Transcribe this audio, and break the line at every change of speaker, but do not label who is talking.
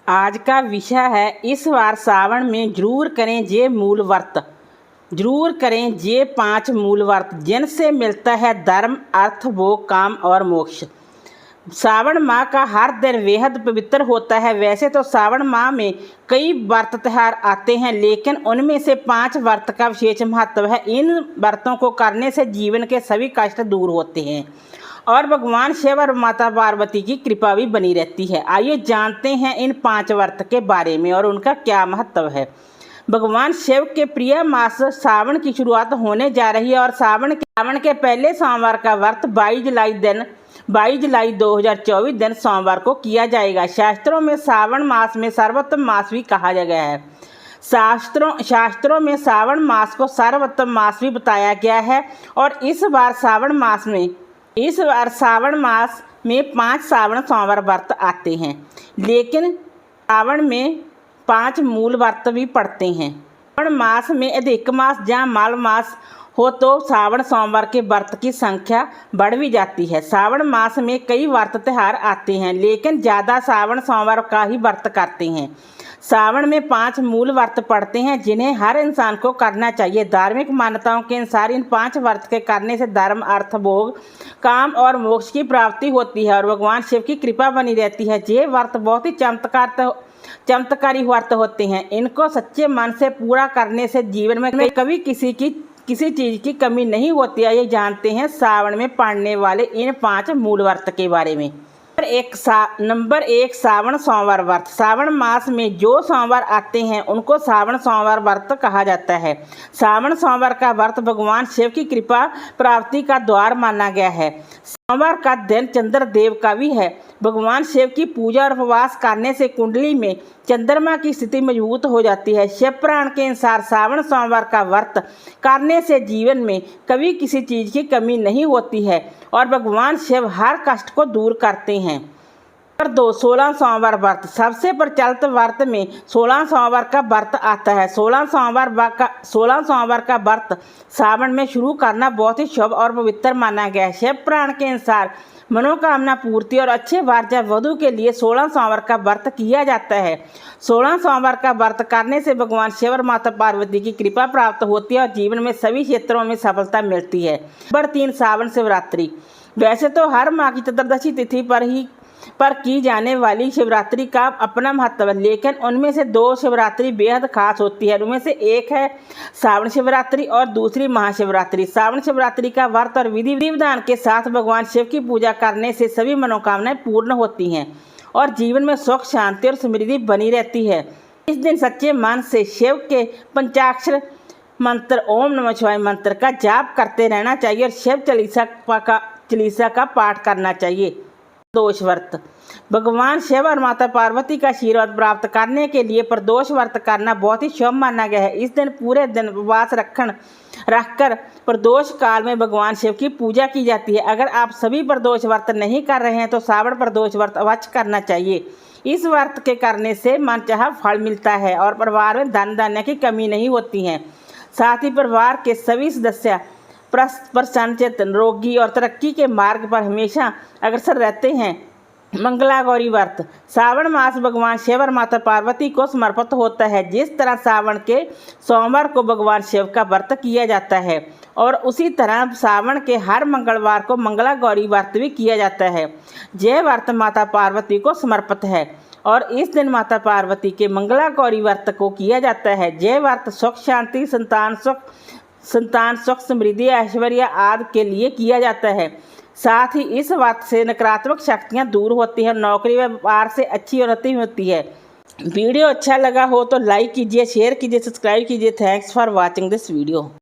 आज का विषय है इस बार सावन में जरूर करें ये मूल व्रत। जरूर करें ये 5 मूल व्रत जिनसे मिलता है धर्म, अर्थ, भोग, काम और मोक्ष। सावन माह का हर दिन बेहद पवित्र होता है। वैसे तो सावन माह में कई व्रत त्यौहार आते हैं, लेकिन उनमें से 5 व्रत का विशेष महत्व है। इन व्रतों को करने से जीवन के सभी कष्ट दूर होते हैं और भगवान शिव और माता पार्वती की कृपा भी बनी रहती है। आइए जानते हैं इन 5 व्रत के बारे में और उनका क्या महत्व है। भगवान शिव के प्रिय मास सावन की शुरुआत होने जा रही है और सावन के पहले सोमवार का व्रत 22 जुलाई 2024 दिन सोमवार को किया जाएगा। शास्त्रों में सावन मास में सर्वोत्तम मास भी कहा गया है। शास्त्रों में सावन मास को सर्वोत्तम मास भी बताया गया है और इस बार सावन मास में 5 सावन सोमवार व्रत आते हैं, लेकिन सावन में 5 मूल व्रत भी पड़ते हैं। सावन मास में अधिक मास या माल मास हो तो सावन सोमवार के व्रत की संख्या बढ़ भी जाती है। सावन मास में कई व्रत त्यौहार आते हैं, लेकिन ज़्यादा सावन सोमवार का ही व्रत करते हैं। सावन में 5 मूल व्रत पड़ते हैं जिन्हें हर इंसान को करना चाहिए। धार्मिक मान्यताओं के अनुसार इन 5 व्रत के करने से धर्म, अर्थ, भोग, काम और मोक्ष की प्राप्ति होती है और भगवान शिव की कृपा बनी रहती है। ये व्रत बहुत ही चमत्कारी व्रत होते हैं। इनको सच्चे मन से पूरा करने से जीवन में कभी किसी चीज़ की कमी नहीं होती है। ये जानते हैं सावन में पड़ने वाले इन 5 मूल व्रत के बारे में। नंबर 1 सावन सोमवार व्रत। सावन मास में जो सोमवार आते हैं उनको सावन सोमवार व्रत कहा जाता है। सावन सोमवार का व्रत भगवान शिव की कृपा प्राप्ति का द्वार माना गया है। सोमवार का दिन चंद्रदेव का भी है। भगवान शिव की पूजा और उपवास करने से कुंडली में चंद्रमा की स्थिति मजबूत हो जाती है। शिव पुराण के अनुसार सावन सोमवार का व्रत करने से जीवन में कभी किसी चीज़ की कमी नहीं होती है और भगवान शिव हर कष्ट को दूर करते हैं। नंबर 2 16 सोमवार व्रत। सबसे प्रचलित व्रत में 16 सोमवार का व्रत आता है। 16 सोमवार का व्रत सावन में शुरू करना बहुत ही शुभ और पवित्र माना गया है। शिव पुराण के अनुसार मनोकामना पूर्ति और अच्छे वर या वधू के लिए 16 सोमवार का व्रत किया जाता है। 16 सोमवार का व्रत करने से भगवान शिव और माता पार्वती की कृपा प्राप्त होती है और जीवन में सभी क्षेत्रों में सफलता मिलती है। नंबर 3 सावन शिवरात्रि। वैसे तो हर माह की चतुर्दशी तिथि पर की जाने वाली शिवरात्रि का अपना महत्व है, लेकिन उनमें से 2 शिवरात्रि बेहद खास होती है। उनमें से एक है सावन शिवरात्रि और दूसरी महाशिवरात्रि। सावन शिवरात्रि का व्रत और विधि विधान के साथ भगवान शिव की पूजा करने से सभी मनोकामनाएं पूर्ण होती हैं और जीवन में सुख, शांति और समृद्धि बनी रहती है। इस दिन सच्चे मन से शिव के पंचाक्षर मंत्र ओम नमः शिवाय मंत्र का जाप करते रहना चाहिए और शिव चालीसा का पाठ करना चाहिए। प्रदोष व्रत। भगवान शिव और माता पार्वती का आशीर्वाद प्राप्त करने के लिए प्रदोष व्रत करना बहुत ही शुभ माना गया है। इस दिन पूरे दिन उपवास रखकर प्रदोष काल में भगवान शिव की पूजा की जाती है। अगर आप सभी प्रदोष व्रत नहीं कर रहे हैं तो सावन प्रदोष व्रत अवश्य करना चाहिए। इस व्रत के करने से मनचाहा फल मिलता है और परिवार में धन धान्य की कमी नहीं होती है। साथ ही परिवार के सभी सदस्य प्रसन्न, चेतन, रोगी और तरक्की के मार्ग पर हमेशा अग्रसर रहते हैं। मंगला गौरी व्रत। सावन मास भगवान शिव और माता पार्वती को समर्पित होता है। जिस तरह सावन के सोमवार को भगवान शिव का व्रत किया जाता है और उसी तरह सावन के हर मंगलवार को मंगला गौरी व्रत भी किया जाता है। यह व्रत माता पार्वती को समर्पित है और इस दिन माता पार्वती के मंगला गौरी व्रत को किया जाता है। यह व्रत सुख, शांति, संतान सुख, समृद्धि, ऐश्वर्य आदि के लिए किया जाता है। साथ ही इस व्रत से नकारात्मक शक्तियां दूर होती हैं और नौकरी व व्यापार से अच्छी उन्नति होती है। वीडियो अच्छा लगा हो तो लाइक कीजिए, शेयर कीजिए, सब्सक्राइब कीजिए। Thanks for watching this video.